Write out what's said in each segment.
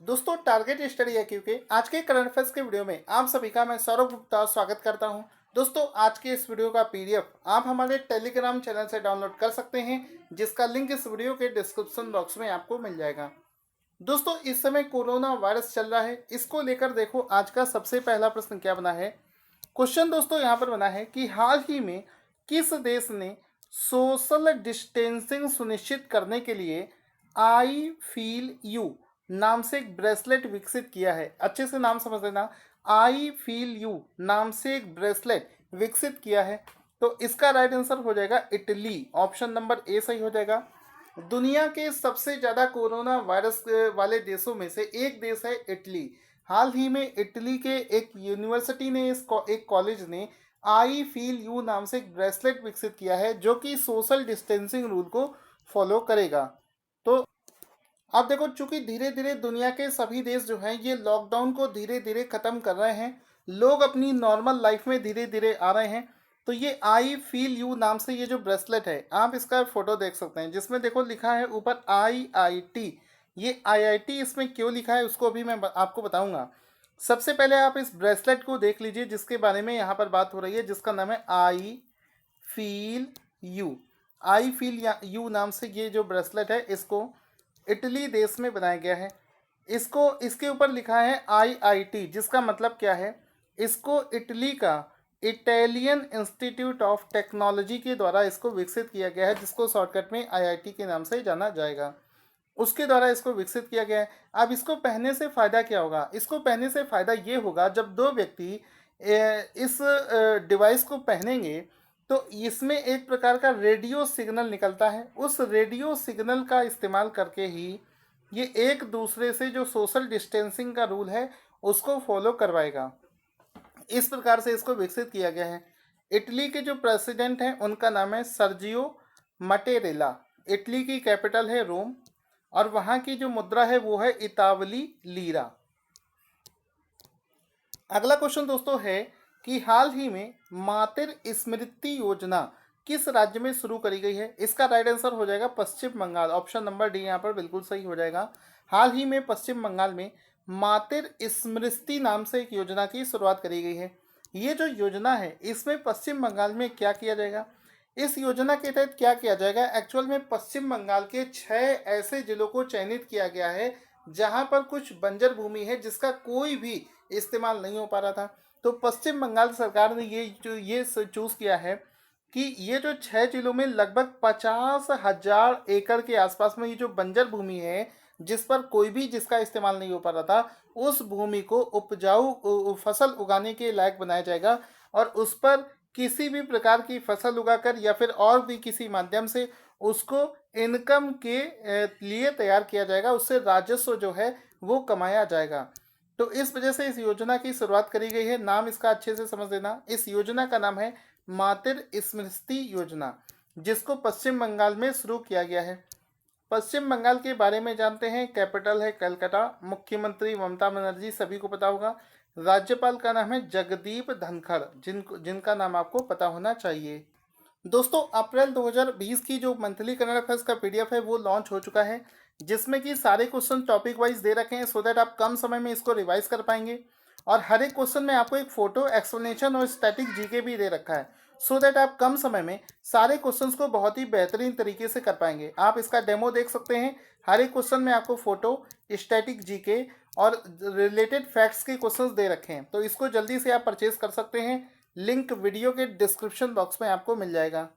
दोस्तों target study IQ के आज के करंट अफेयर्स के वीडियो में आप सभी का मैं सौरभ गुप्ता स्वागत करता हूं। दोस्तों आज के इस वीडियो का PDF आप हमारे टेलीग्राम चैनल से डाउनलोड कर सकते हैं, जिसका लिंक इस वीडियो के डिस्क्रिप्शन बॉक्स में आपको मिल जाएगा। दोस्तों इस समय कोरोना वायरस चल रहा है, इसको लेकर देखो आज का सबसे पहला प्रश्न क्या बना है। क्वेश्चन दोस्तों यहाँ पर बना है कि हाल ही में किस देश ने सोशल डिस्टेंसिंग सुनिश्चित करने के लिए आई फील यू नाम से एक ब्रेसलेट विकसित किया है। अच्छे से नाम समझ लेना, आई फील यू नाम से एक ब्रेसलेट विकसित किया है। तो इसका राइट आंसर हो जाएगा इटली, ऑप्शन नंबर ए सही हो जाएगा। दुनिया के सबसे ज़्यादा कोरोना वायरस वाले देशों में से एक देश है इटली। हाल ही में इटली के एक यूनिवर्सिटी ने एक कॉलेज ने आई फील यू नाम से एक ब्रेसलेट विकसित किया है, जो कि सोशल डिस्टेंसिंग रूल को फॉलो करेगा। तो अब देखो, चूंकि धीरे धीरे दुनिया के सभी देश जो हैं ये लॉकडाउन को धीरे धीरे ख़त्म कर रहे हैं, लोग अपनी नॉर्मल लाइफ में धीरे धीरे आ रहे हैं। तो ये आई फील यू नाम से ये जो ब्रेसलेट है, आप इसका फोटो देख सकते हैं, जिसमें देखो लिखा है ऊपर IIT। ये IIT इसमें क्यों लिखा है उसको अभी मैं आपको बताऊंगा। सबसे पहले आप इस ब्रेसलेट को देख लीजिए जिसके बारे में यहाँ पर बात हो रही है, जिसका नाम है I feel you. I feel you नाम से ये जो ब्रेसलेट है, इसको इटली देश में बनाया गया है। इसको इसके ऊपर लिखा है IIT, जिसका मतलब क्या है, इसको इटली का इटालियन इंस्टीट्यूट ऑफ टेक्नोलॉजी के द्वारा इसको विकसित किया गया है, जिसको शॉर्टकट में IIT के नाम से जाना जाएगा। उसके द्वारा इसको विकसित किया गया है। अब इसको पहनने से फ़ायदा क्या होगा? इसको पहनने से फ़ायदा ये होगा, जब दो व्यक्ति इस डिवाइस को पहनेंगे तो इसमें एक प्रकार का रेडियो सिग्नल निकलता है। उस रेडियो सिग्नल का इस्तेमाल करके ही ये एक दूसरे से जो सोशल डिस्टेंसिंग का रूल है उसको फॉलो करवाएगा। इस प्रकार से इसको विकसित किया गया है। इटली के जो प्रेसिडेंट हैं उनका नाम है सर्जियो मटेरेला। इटली की कैपिटल है रोम और वहाँ की जो मुद्रा है वो है इतावली लीरा। अगला क्वेश्चन दोस्तों है कि हाल ही में मातृ स्मृति योजना किस राज्य में शुरू करी गई है। इसका राइट आंसर हो जाएगा पश्चिम बंगाल, ऑप्शन नंबर डी यहाँ पर बिल्कुल सही हो जाएगा। हाल ही में पश्चिम बंगाल में मातृ स्मृति नाम से एक योजना की शुरुआत करी गई है। ये जो योजना है इसमें पश्चिम बंगाल में क्या किया जाएगा, इस योजना के तहत क्या किया जाएगा, एक्चुअल में पश्चिम बंगाल के 6 ऐसे जिलों को चयनित किया गया है जहां पर कुछ बंजर भूमि है जिसका कोई भी इस्तेमाल नहीं हो पा रहा था। तो पश्चिम बंगाल सरकार ने ये चूज़ किया है कि ये जो 6 जिलों में लगभग 50,000 एकड़ के आसपास में ये जो बंजर भूमि है जिस पर कोई भी जिसका इस्तेमाल नहीं हो पा रहा था, उस भूमि को उपजाऊ फसल उगाने के लायक बनाया जाएगा और उस पर किसी भी प्रकार की फसल उगाकर या फिर और भी किसी माध्यम से उसको इनकम के लिए तैयार किया जाएगा, उससे राजस्व जो है वो कमाया जाएगा। तो इस वजह से इस योजना की शुरुआत करी गई है। नाम इसका अच्छे से समझ लेना। इस योजना का नाम है मातृ स्मृति योजना, जिसको पश्चिम बंगाल में शुरू किया गया है। पश्चिम बंगाल के बारे में जानते हैं। कैपिटल है कलकत्ता, मुख्यमंत्री ममता बनर्जी सभी को पता होगा। राज्यपाल का नाम है जगदीप धनखड़, जिनका नाम आपको पता होना चाहिए। दोस्तों अप्रैल 2020 की जो मंथली करंट अफेयर्स का PDF है वो लॉन्च हो चुका है, जिसमें कि सारे क्वेश्चन टॉपिक वाइज दे रखे हैं, सो दैट आप कम समय में इसको रिवाइज कर पाएंगे। और हर एक क्वेश्चन में आपको एक फोटो, एक्सप्लेनेशन और स्टैटिक GK भी दे रखा है, सो दैट आप कम समय में सारे क्वेश्चंस को बहुत ही बेहतरीन तरीके से कर पाएंगे। आप इसका डेमो देख सकते हैं। हर एक क्वेश्चन में आपको फोटो, स्टैटिक GK और रिलेटेड फैक्ट्स के क्वेश्चंस दे रखे हैं। तो इसको जल्दी से आप परचेज कर सकते हैं, लिंक वीडियो के डिस्क्रिप्शन बॉक्स में आपको मिल जाएगा।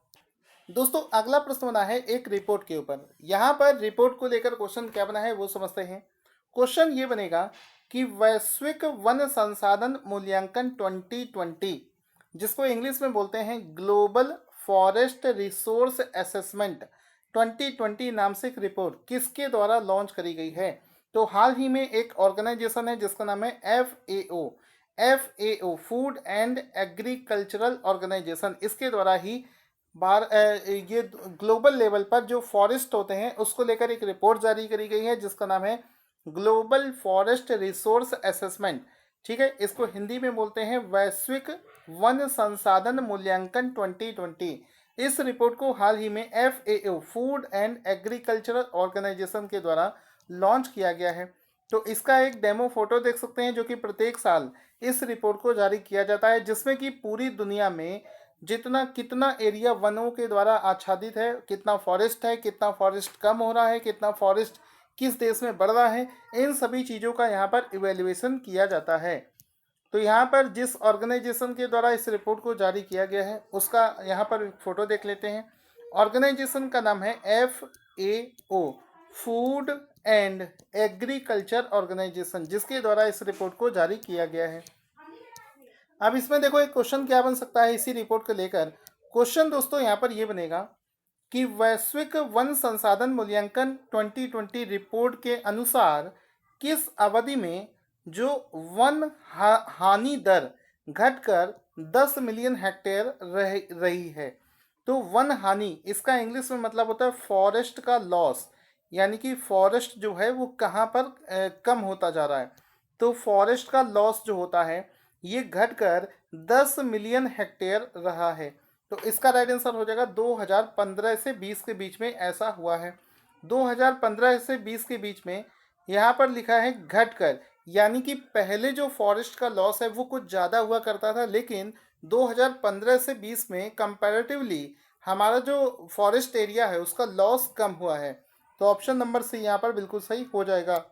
दोस्तों अगला प्रश्न बना है एक रिपोर्ट के ऊपर। यहाँ पर रिपोर्ट को लेकर क्वेश्चन क्या बना है वो समझते हैं। क्वेश्चन ये बनेगा कि वैश्विक वन संसाधन मूल्यांकन 2020, जिसको इंग्लिश में बोलते हैं ग्लोबल फॉरेस्ट रिसोर्स असेसमेंट 2020 नाम से एक रिपोर्ट किसके द्वारा लॉन्च करी गई है। तो हाल ही में एक ऑर्गेनाइजेशन है जिसका नाम है FAO, Food and Agricultural Organization, इसके द्वारा ही ये ग्लोबल लेवल पर जो फॉरेस्ट होते हैं उसको लेकर एक रिपोर्ट जारी करी गई है जिसका नाम है ग्लोबल फॉरेस्ट रिसोर्स असेसमेंट। ठीक है, इसको हिंदी में बोलते हैं वैश्विक वन संसाधन मूल्यांकन 2020। इस रिपोर्ट को हाल ही में FAO, Food and Agricultural Organization के द्वारा लॉन्च किया गया है। तो इसका एक डेमो फोटो देख सकते हैं जो कि प्रत्येक साल इस रिपोर्ट को जारी किया जाता है, जिसमें कि पूरी दुनिया में जितना कितना एरिया वनों के द्वारा आच्छादित है, कितना फॉरेस्ट है, कितना फॉरेस्ट कम हो रहा है, कितना फॉरेस्ट किस देश में बढ़ रहा है, इन सभी चीज़ों का यहाँ पर इवेल्युएशन किया जाता है। तो यहाँ पर जिस ऑर्गेनाइजेशन के द्वारा इस रिपोर्ट को जारी किया गया है उसका यहाँ पर फोटो देख लेते हैं। ऑर्गेनाइजेशन का नाम है FAO, Food and Agriculture Organization, जिसके द्वारा इस रिपोर्ट को जारी किया गया है। अब इसमें देखो एक क्वेश्चन क्या बन सकता है इसी रिपोर्ट को लेकर। क्वेश्चन दोस्तों यहाँ पर ये बनेगा कि वैश्विक वन संसाधन मूल्यांकन 2020 रिपोर्ट के अनुसार किस अवधि में जो वन हानि दर घटकर 10 मिलियन हेक्टेयर रही है। तो वन हानि इसका इंग्लिश में मतलब होता है फॉरेस्ट का लॉस, यानी कि फॉरेस्ट जो है वो कहाँ पर कम होता जा रहा है। तो फॉरेस्ट का लॉस जो होता है ये घटकर 10 मिलियन हेक्टेयर रहा है। तो इसका राइट आंसर हो जाएगा 2015 से 20 के बीच में ऐसा हुआ है। 2015 से 20 के बीच में यहाँ पर लिखा है घटकर, यानी कि पहले जो फॉरेस्ट का लॉस है वो कुछ ज़्यादा हुआ करता था, लेकिन 2015 से 20 में कंपैरेटिवली हमारा जो फॉरेस्ट एरिया है उसका लॉस कम हुआ है। तो ऑप्शन नंबर सी यहाँ पर बिल्कुल सही हो जाएगा।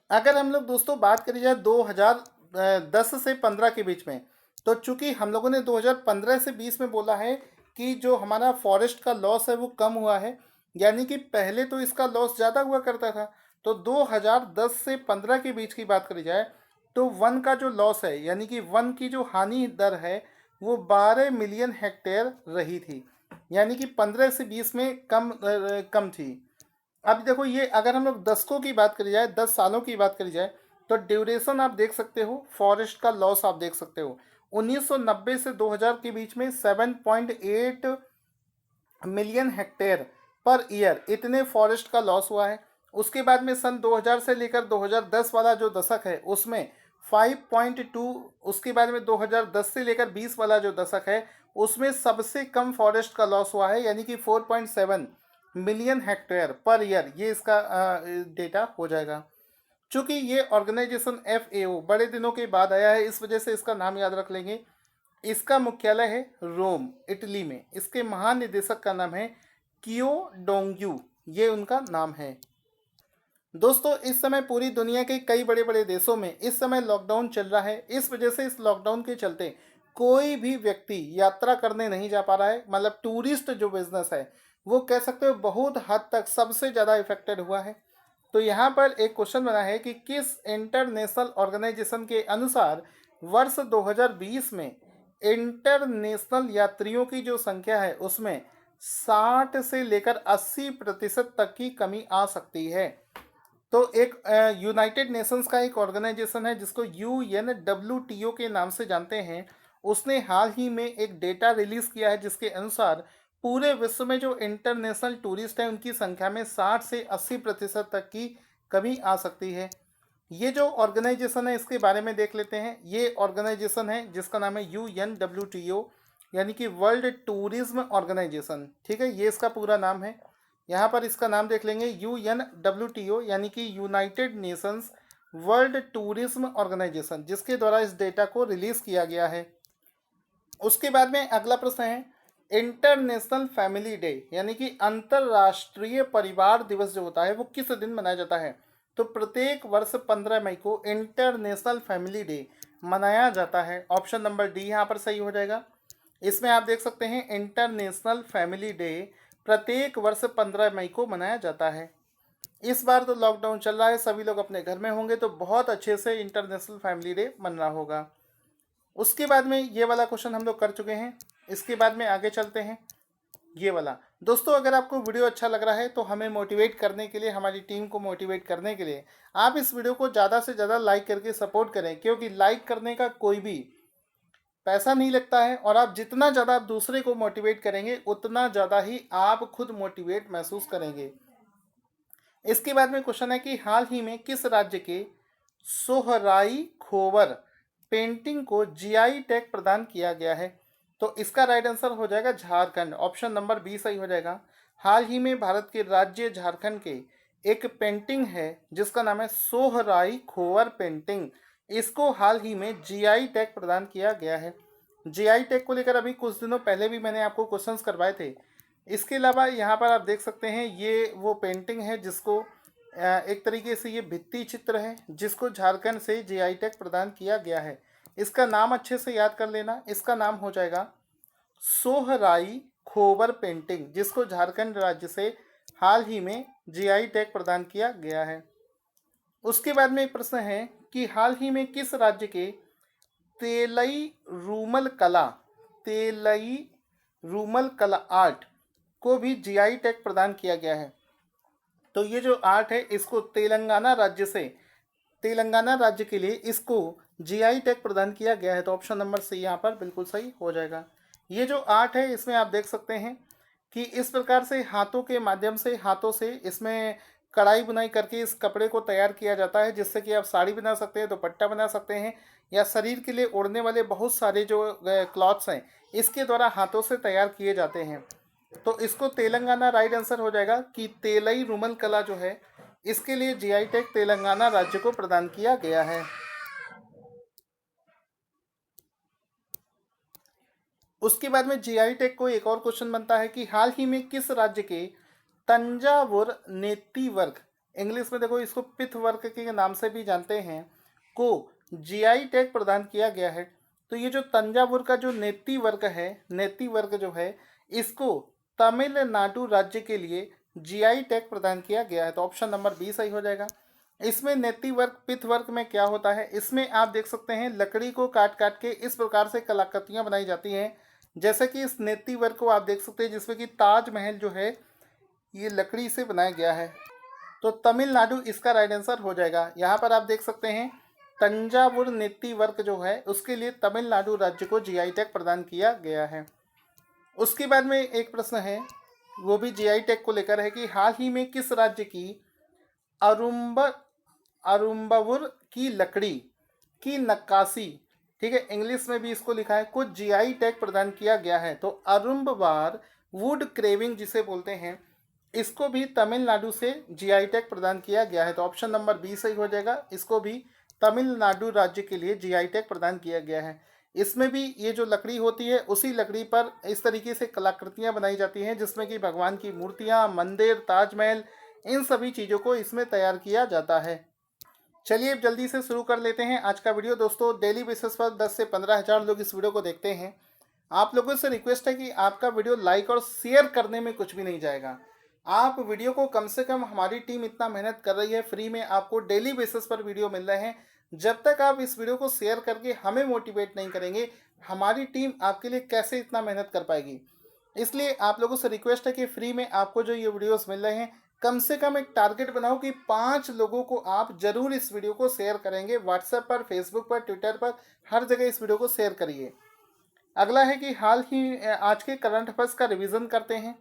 अगर हम लोग दोस्तों बात करी जाए 2010 से 15 के बीच में, तो चूंकि हम लोगों ने 2015 से 20 में बोला है कि जो हमारा फॉरेस्ट का लॉस है वो कम हुआ है, यानी कि पहले तो इसका लॉस ज़्यादा हुआ करता था। तो 2010 से 15 के बीच की बात करी जाए तो वन का जो लॉस है, यानी कि वन की जो हानि दर है वो 12 मिलियन हेक्टेयर रही थी, यानी कि 15 से 20 में कम थी। अब देखो ये अगर हम लोग दशकों की बात करी जाए, 10 सालों की बात करी जाए, तो ड्यूरेशन आप देख सकते हो, फॉरेस्ट का लॉस आप देख सकते हो 1990 से 2000 के बीच में 7.8 मिलियन हेक्टेयर पर ईयर इतने फॉरेस्ट का लॉस हुआ है। उसके बाद में सन 2000 से लेकर 2010 वाला जो दशक है उसमें 5.2, उसके बाद में 2010 से लेकर 20 वाला जो दशक है उसमें सबसे कम फॉरेस्ट का लॉस हुआ है, यानी कि 4.7 मिलियन हेक्टेयर पर ईयर, ये इसका डेटा हो जाएगा। चूंकि ये ऑर्गेनाइजेशन FAO बड़े दिनों के बाद आया है, इस वजह से इसका नाम याद रख लेंगे। इसका मुख्यालय है रोम, इटली में। इसके महानिदेशक का नाम है कियो डोंग्यू, ये उनका नाम है। दोस्तों इस समय पूरी दुनिया के कई बड़े बड़े देशों में इस समय लॉकडाउन चल रहा है। इस वजह से इस लॉकडाउन के चलते कोई भी व्यक्ति यात्रा करने नहीं जा पा रहा है, मतलब टूरिस्ट जो बिजनेस है वो कह सकते हो बहुत हद तक सबसे ज़्यादा इफेक्टेड हुआ है। तो यहाँ पर एक क्वेश्चन बना है कि किस इंटरनेशनल ऑर्गेनाइजेशन के अनुसार वर्ष 2020 में इंटरनेशनल यात्रियों की जो संख्या है उसमें 60 से लेकर 80% तक की कमी आ सकती है। तो एक यूनाइटेड नेशंस का एक ऑर्गेनाइजेशन है जिसको UNWTO के नाम से जानते हैं, उसने हाल ही में एक डेटा रिलीज़ किया है जिसके अनुसार पूरे विश्व में जो इंटरनेशनल टूरिस्ट हैं उनकी संख्या में 60 से 80% तक की कमी आ सकती है। ये जो ऑर्गेनाइजेशन है इसके बारे में देख लेते हैं। ये ऑर्गेनाइजेशन है जिसका नाम है UNWTO, यानी कि वर्ल्ड टूरिज्म ऑर्गेनाइजेशन। ठीक है, ये इसका पूरा नाम है। यहाँ पर इसका नाम देख लेंगे UNWTO, यानी कि United Nations World Tourism Organization, जिसके द्वारा इस डेटा को रिलीज़ किया गया है। उसके बाद में अगला प्रश्न है इंटरनेशनल फैमिली डे, यानी कि अंतर्राष्ट्रीय परिवार दिवस जो होता है वो किस दिन मनाया जाता है। तो प्रत्येक वर्ष 15 मई को इंटरनेशनल फैमिली डे मनाया जाता है। ऑप्शन नंबर डी यहाँ पर सही हो जाएगा। इसमें आप देख सकते हैं इंटरनेशनल फैमिली डे प्रत्येक वर्ष 15 मई को मनाया जाता है। इस बार तो लॉकडाउन चल रहा है, सभी लोग अपने घर में होंगे तो बहुत अच्छे से इंटरनेशनल फैमिली डे मन रहा होगा। उसके बाद में ये वाला क्वेश्चन हम लोग कर चुके हैं। इसके बाद में आगे चलते हैं ये वाला। दोस्तों अगर आपको वीडियो अच्छा लग रहा है तो हमें मोटिवेट करने के लिए, हमारी टीम को मोटिवेट करने के लिए आप इस वीडियो को ज़्यादा से ज़्यादा लाइक करके सपोर्ट करें, क्योंकि लाइक करने का कोई भी पैसा नहीं लगता है और आप जितना ज़्यादा आप दूसरे को मोटिवेट करेंगे उतना ज़्यादा ही आप खुद मोटिवेट महसूस करेंगे। इसके बाद में क्वेश्चन है कि हाल ही में किस राज्य के सोहराई खोवर पेंटिंग को GI टैग प्रदान किया गया है। तो इसका राइट आंसर हो जाएगा झारखंड। ऑप्शन नंबर बी सही हो जाएगा। हाल ही में भारत के राज्य झारखंड के एक पेंटिंग है जिसका नाम है सोहराई खोवर पेंटिंग। इसको हाल ही में जीआई टैग प्रदान किया गया है। जीआई टैग को लेकर अभी कुछ दिनों पहले भी मैंने आपको क्वेश्चंस करवाए थे। इसके अलावा यहाँ पर आप देख सकते हैं ये वो पेंटिंग है जिसको एक तरीके से ये भित्ति चित्र है जिसको झारखंड से जीआई टैग प्रदान किया गया है। इसका नाम अच्छे से याद कर लेना, इसका नाम हो जाएगा सोहराई खोबर पेंटिंग, जिसको झारखंड राज्य से हाल ही में जीआई टैग प्रदान किया गया है। उसके बाद में एक प्रश्न है कि हाल ही में किस राज्य के तेलई रूमल कला आर्ट को भी जीआई टैग प्रदान किया गया है। तो ये जो आर्ट है इसको तेलंगाना राज्य के लिए इसको जीआई टैग प्रदान किया गया है। तो ऑप्शन नंबर सी यहाँ पर बिल्कुल सही हो जाएगा। ये जो आर्ट है इसमें आप देख सकते हैं कि इस प्रकार से हाथों के माध्यम से हाथों से इसमें कढ़ाई बुनाई करके इस कपड़े को तैयार किया जाता है, जिससे कि आप साड़ी बना सकते हैं, दुपट्टा बना सकते हैं, या शरीर के लिए ओढ़ने वाले बहुत सारे जो क्लॉथ्स हैं इसके द्वारा हाथों से तैयार किए जाते हैं। तो इसको तेलंगाना राइट आंसर हो जाएगा कि तेलई रूमल कला जो है इसके लिए जीआई टैग तेलंगाना राज्य को प्रदान किया गया है। उसके बाद में जीआई टैग को एक और क्वेश्चन बनता है कि हाल ही में किस राज्य के तंजावुर नेति वर्ग, इंग्लिश में देखो इसको पिथ वर्ग के नाम से भी जानते हैं, को जीआई टैग प्रदान किया गया है। तो ये जो तंजावुर का जो नेति वर्ग जो है इसको तमिलनाडु राज्य के लिए जीआई टैग प्रदान किया गया है। तो ऑप्शन नंबर बी सही हो जाएगा। इसमें नेति वर्ग पिथ वर्ग में क्या होता है, इसमें आप देख सकते हैं लकड़ी को काट काट के इस प्रकार से कलाकृतियां बनाई जाती हैं। जैसे कि इस नेति वर्ग को आप देख सकते हैं जिसमें कि ताजमहल जो है ये लकड़ी से बनाया गया है। तो तमिलनाडु इसका राइट आंसर हो जाएगा। यहाँ पर आप देख सकते हैं तंजावुर नेति वर्ग जो है उसके लिए तमिलनाडु राज्य को जीआई टैग प्रदान किया गया है। उसके बाद में एक प्रश्न है वो भी जीआई टैग को लेकर है कि हाल ही में किस राज्य की अरुम्बवुर की लकड़ी की नक्काशी, ठीक है, इंग्लिश में भी इसको लिखा है, कुछ जीआई टैग प्रदान किया गया है। तो अरुम्बवार वुड क्रेविंग जिसे बोलते हैं इसको भी तमिलनाडु से जीआई टैग प्रदान किया गया है। तो ऑप्शन नंबर बी सही हो जाएगा। इसको भी तमिलनाडु राज्य के लिए जीआई टैग प्रदान किया गया है। इसमें भी ये जो लकड़ी होती है उसी लकड़ी पर इस तरीके से कलाकृतियां बनाई जाती हैं जिसमें कि भगवान की मूर्तियां, मंदिर, ताजमहल, इन सभी चीज़ों को इसमें तैयार किया जाता है। चलिए अब जल्दी से शुरू कर लेते हैं आज का वीडियो। दोस्तों डेली बेसिस पर 10 से 15 हज़ार लोग इस वीडियो को देखते हैं। आप लोगों से रिक्वेस्ट है कि आपका वीडियो लाइक और शेयर करने में कुछ भी नहीं जाएगा। आप वीडियो को कम से कम, हमारी टीम इतना मेहनत कर रही है, फ्री में आपको डेली बेसिस पर वीडियो मिल रहे हैं। जब तक आप इस वीडियो को शेयर करके हमें मोटिवेट नहीं करेंगे हमारी टीम आपके लिए कैसे इतना मेहनत कर पाएगी। इसलिए आप लोगों से रिक्वेस्ट है कि फ्री में आपको जो ये वीडियोस मिल रहे हैं कम से कम एक टारगेट बनाओ कि 5 लोगों को आप जरूर इस वीडियो को शेयर करेंगे। व्हाट्सएप पर, फेसबुक पर, ट्विटर पर, हर जगह इस वीडियो को शेयर करिए। अगला है कि हाल ही आज के करंट अफेयर्स का रिवीजन करते हैं।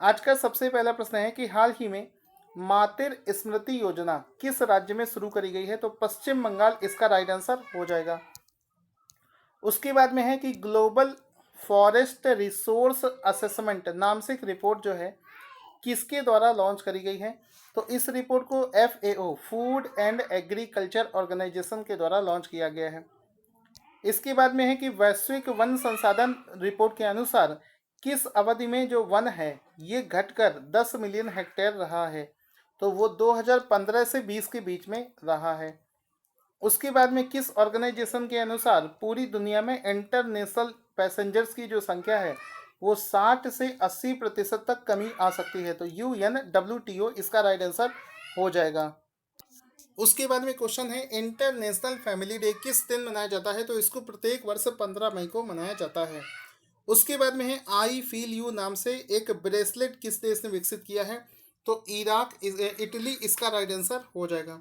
आज का सबसे पहला प्रश्न है कि हाल ही में मातृ स्मृति योजना किस राज्य में शुरू करी गई है। तो पश्चिम बंगाल इसका राइट आंसर हो जाएगा। उसके बाद में है कि ग्लोबल फॉरेस्ट रिसोर्स असेसमेंट नाम से एक रिपोर्ट जो है किसके द्वारा लॉन्च करी गई है। तो इस रिपोर्ट को FAO Food and Agriculture Organization के द्वारा लॉन्च किया गया है। इसके बाद में है कि वैश्विक वन संसाधन रिपोर्ट के अनुसार किस अवधि में जो वन है ये घटकर 10 मिलियन हेक्टेयर रहा है। तो वो 2015 से 20 के बीच में रहा है। उसके बाद में किस ऑर्गेनाइजेशन के अनुसार पूरी दुनिया में इंटरनेशनल पैसेंजर्स की जो संख्या है वो 60 से 80% तक कमी आ सकती है। तो UNWTO इसका राइट आंसर हो जाएगा। उसके बाद में क्वेश्चन है इंटरनेशनल फैमिली डे किस दिन मनाया जाता है। तो इसको प्रत्येक वर्ष 15 मई को मनाया जाता है। उसके बाद में है आई फील यू नाम से एक ब्रेसलेट किस देश ने विकसित किया है। तो इटली इसका राइट आंसर हो जाएगा।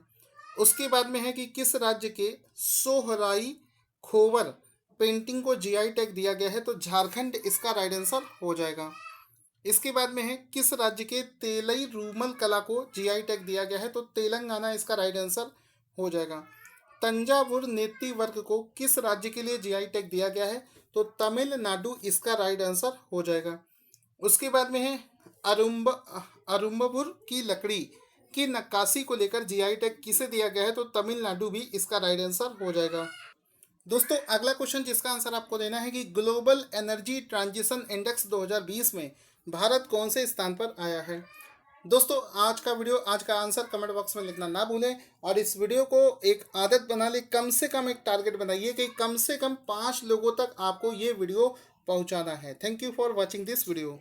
उसके बाद में है कि किस राज्य के सोहराई खोवर पेंटिंग को जीआई टैग दिया गया है। तो झारखंड इसका राइट आंसर हो जाएगा। इसके बाद में है किस राज्य के तेलई रूमल कला को जीआई टैग दिया गया है। तो तेलंगाना इसका राइट आंसर हो जाएगा। तंजावुर नेति वर्ग को किस राज्य के लिए जीआई टैग दिया गया है। तो तमिलनाडु इसका राइट आंसर हो जाएगा। उसके बाद में है अरुम्बवुर की लकड़ी कि नक्काशी को लेकर जीआई टैग किसे दिया गया है, तो तमिलनाडु भी इसका राइट आंसर हो जाएगा। दोस्तों अगला क्वेश्चन जिसका आंसर आपको देना है कि ग्लोबल एनर्जी ट्रांजिशन इंडेक्स 2020 में भारत कौन से स्थान पर आया है। दोस्तों आज का आंसर कमेंट बॉक्स में लिखना ना भूलें और इस वीडियो को एक आदत बना ले, कम से कम एक टारगेट बनाइए कि कम से कम 5 लोगों तक आपको ये वीडियो पहुंचाना है। Thank you for watching this video.